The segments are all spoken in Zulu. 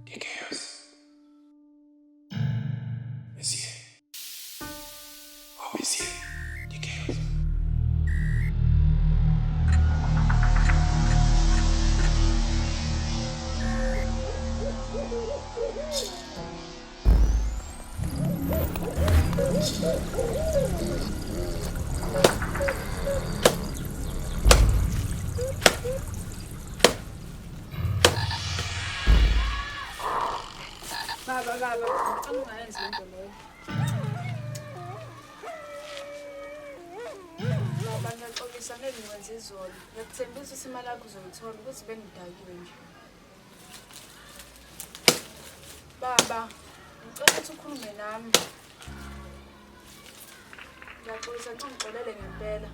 The chaos. Monsieur. Oh, monsieur. The chaos. Baba, ungayenzi into leyo. Baba, ngiyaxolisa ngeke ngiwenze izolo. Ngiyakuthembisa ukuthi imali yakho uzoyithola ukuthi bengidakiwe nje. Baba, ngicela ukuthi ukhulume nami. Ngiyaxolisa ngicela ngixolele ngempela.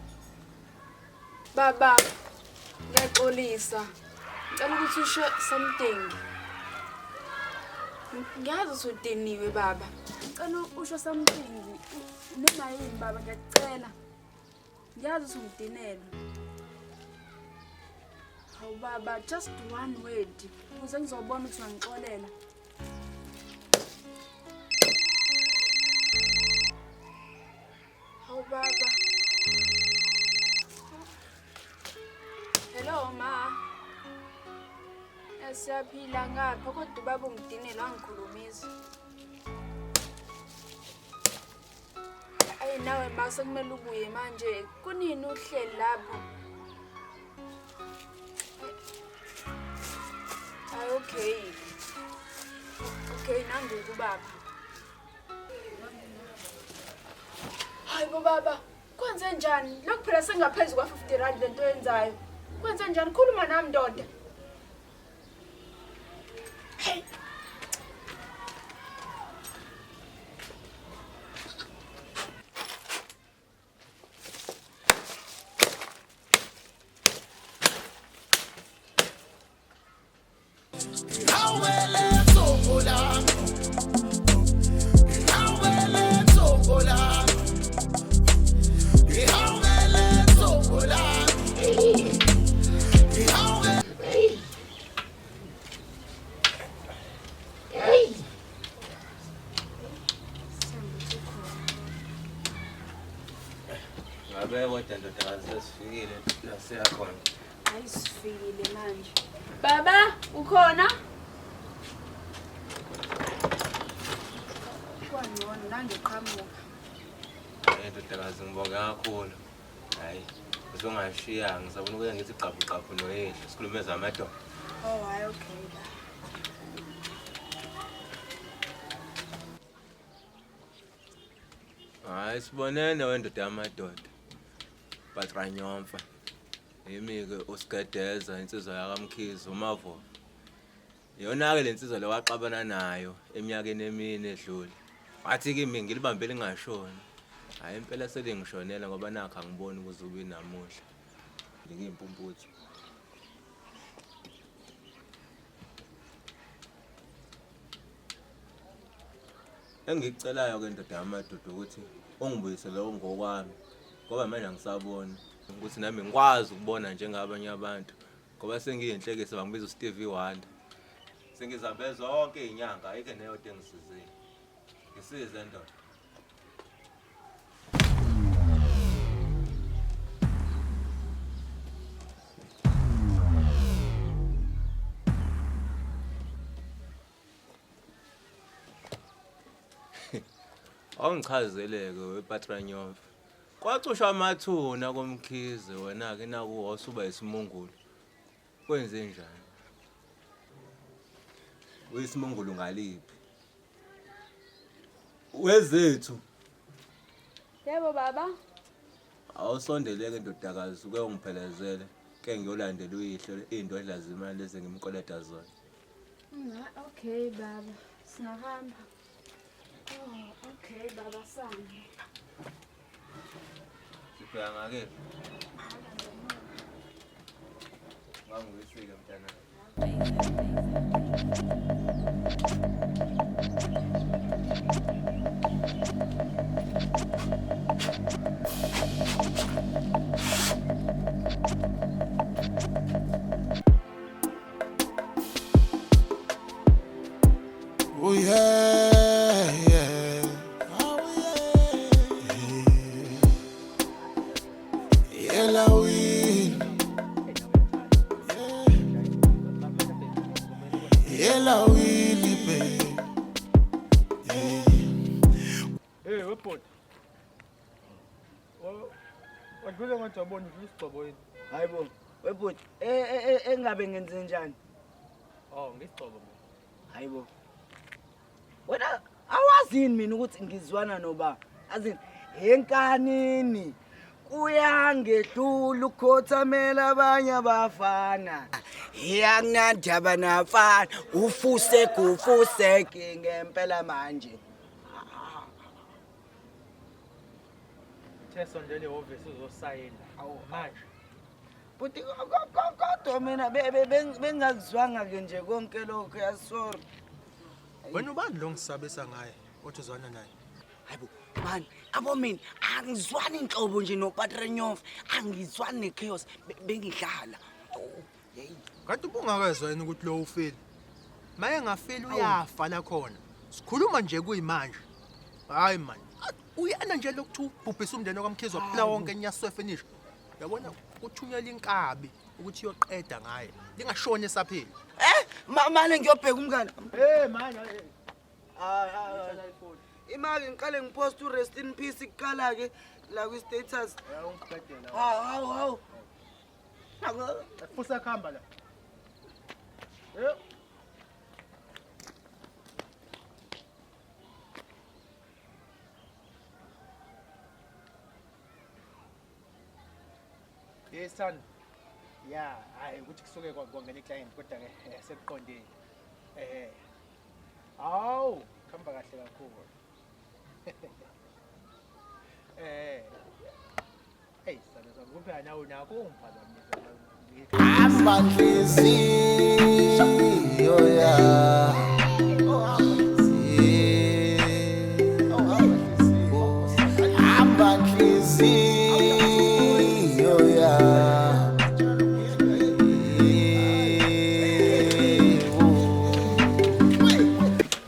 Baba, ngiyaxolisa. Ngicela ukuthi usho something. Ngiyazi ukuthi udiniwe baba. Ngicela usho something noma yini baba ngiyakucela. Ngiyazi ukuthi ungidinelwe. Hawu baba, just one word ukuze ngizobona ukuthi uyangixolela. Hawu baba. Hello ma. Siyaphila ngapha kodwa ubaba ungidinela angikhulumisa. Ayi nawe mase kumele ubuye manje. Kunini uhleli lapho? Ayi okay. Okay nangu ubaba. Hayi baba, kwenze njani? Lokho phela sengaphezulu kwa 50 rand lento yenzayo. Kwenze njani? Khuluma nami ndoda. Hey. Kodwa ndodakazi sesifikile la siyakhona. Hayi sifikile manje. Baba, ukhona? Kwangona nangiqhamuka. Ndodakazi ngibonga kakhulu. Hayi, uzongashiya ngisabona ukuya ngithi qaphu noyedla sikhulumeza amadoda. Oh, hayi okay la. Hayi sibonene wendoda yamadoda. Batranyomfa. Yimi-ke usigedeza insizwa yakamkhizi uMavo. Yona-ke le nsizwa lewaxabana nayo eminyakeni emine edlule. Wathi kimi ngilibambele ngashona. Hayi impela selingishonela ngoba nakho angiboni ukuze ube namuhla. Ngiyimpumputhu. Engikucelayo ke ndoda yamadoda ukuthi ungibuyisele ngokwami ngoba manje angisaboni ukuthi nami ngikwazi ukubona njengabanye abantu ngoba sengiyinhlekisa bangibiza uStevie Wonder. Sengizabe zonke izinyanga ayike neyodwa engisizile. Ngisize ndoda. Awungichazeleke wePatranyomfa. Kwacushwa amathuna komkhize wena-ke naku wasuba isimungulu. Kwenze njani? Uyisimungulu ngaliphi? Wezethu. Yebo baba. Awusondeleke ndodakazi uke ungiphelezele ke ngiyolandela uyihle indodla zimali lezi ngimkoleta zona. Okay baba. Singahamba. Oh, okay baba sami. Sifika ngake. Ngangiyisike mntana. Oh yeah, yeah. Oh yeah. Yeah, la will. Yeah, la will, babe. Hey, report. Wakuze ngathi wabona isigcobo yini? Hayibo, webhuti, engabe ngenze njani? Oh, ngisigcobo mina. Hayibo. Wena awazini mina ukuthi ngizwana noba. Azini, henkanini. Kuyangehlula ukhothamela abanye abafana. Iyakunandi abanafana, ufuse ngempela manje. Sondele ehhovisi uzosayina. Awu manje. Buti kodwa mina bengakuzwanga ke nje konke lokho yasorry. Wena ubani lo ngisabisa ngaye othi uzwana naye? Hayibo, man, abo mina angizwani inhlobo nje noPatronyof, angizwani nechaos bengidlala. Oh, hey. Kanti ubungakezwa yena ukuthi lo ufile. Maye ngafile uyafa la khona. Sikhuluma nje kuyimanje. Hayi man. Uyana nje lokuthu ubhubhisa umndeni kaMkhize waphila wonke nyaswefe nisho. Yabona kuthunyela inkabi ukuthi iyoqeda ngaye. Lingashone esaphila. Manje ngiyobheka umngane. Man. Imali ngiqale ngipost rest in peace ikukala ke la ku status. Ungiqedela. Hawu. Fusa khamba la. Yes son. Yeah, hayi ukuthi kusuke kwangena iclient kodwa ke sekuqondile. Awu, khamba kahle kakhulu. Hey, sana kuphi nawo nakho ungiphazamisa. Hamba nhliziyo hamba nhliziyo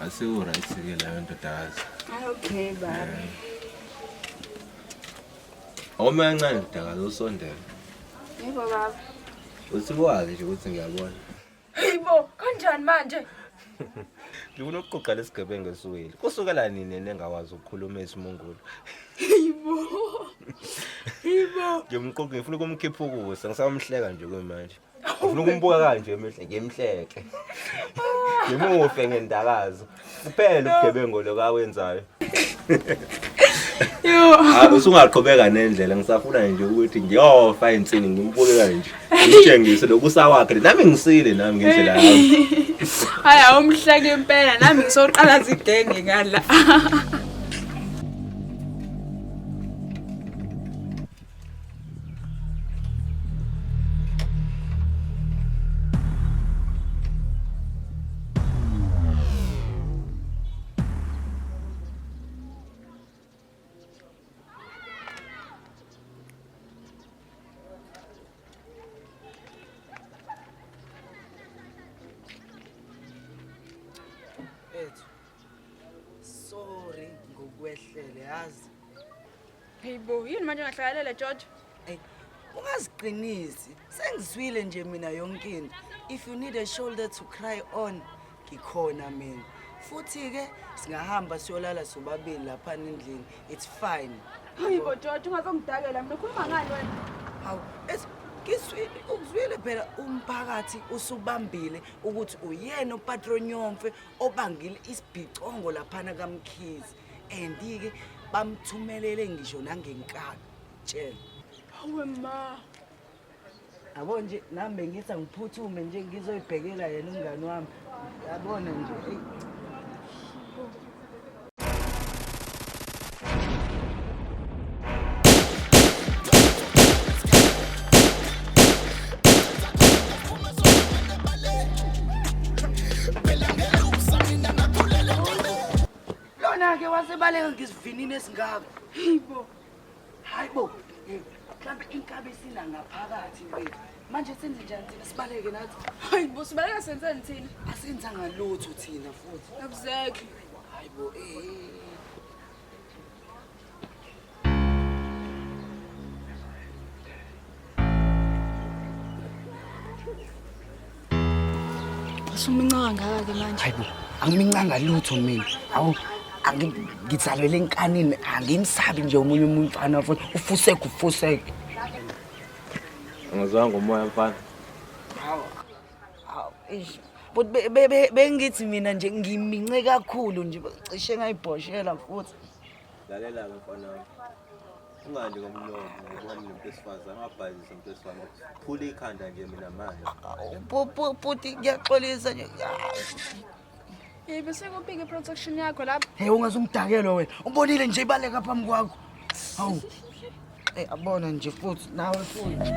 Asiwu-right ke layo ndodakazi. Okay baba. Awume kancane ndodakazi usondele. Yebo baba. Usibwazi nje ukuthi ngiyabona. Hayibo, kanjani manje? Ngifuna ukuqoqa lesigebengu esuwile. Kusukela nini nengawazi ukukhuluma isimungulu? Hayibo. Ngimqoqa ngifuna ukumkhipha ukusa ngisamhleka nje kwemanje. Ngifuna ukumbuka kanje emehle ngimhleke. Ngimufe ngendakazo. Kuphela ubugebengu lokawenzayo. Usungaqhubeka nendlela ngisafuna nje ukuthi ngiyofa insini ngimbuke kanje. Ngitshengise lokusa wakhe nami ngisile nami ngendlela yami. Hayi awumhleke impela nami ngisoqala zidenge ngala. Sorry ngokwehlele yazi. Hayibo, yini manje ngahlakalela George? Hey, ungaziqinisi. Sengizwile nje mina yonke into. If you need a shoulder to cry on, ngikhona mina. Futhi ke singahamba siyolala sobabili lapha endlini. It's fine. Hayibo George, ungazongidakela mina ukhuluma ngani wena? Hawu, ukuzwile phela umphakathi usubambile ukuthi uyena uPatronyomfe obangile isibhicongo laphana kaMkhize. And-ke bamthumelele ngisho nangenkani. Tshela. Hawe ma. Yabo nje nami bengithi ngiphuthume nje ngizoyibhekela yena umngani wami. Yabona nje hey. Lona-ke wasebaleka ngisivinini esingaka. Hayibo. Hayibo. Mhlambe inkabe sina ngaphakathi mfethu. Manje senze njani thina sibaleke nathi? Hayi bo sibaleka senzeni thina? Asenzanga lutho thina futhi. Akuzeki. Hayibo Usuminca kangaka ke manje. Hayibo, angimincanga lutho mina. Awu ngizalwele enkanini, angimsabi nje omunye umfana futhi ufuseke. Angizwanga umoya mfana. Ish. But bengithi mina nje ngimince kakhulu nje cishe ngayibhoshela futhi. Lalela-ke mfana wami. Ungandi ngomlomo ngoba umuntu esifazane angabhazisa umuntu esifazane. Phula ikhanda nje mina manje. Puti ngiyaxolisa nje. Bese kuphi ke protection yakho lapha? Hey ungazungidakela wena. Ubonile nje ibaleka phambi kwakho. Hawu. Abona nje futhi nawe futhi.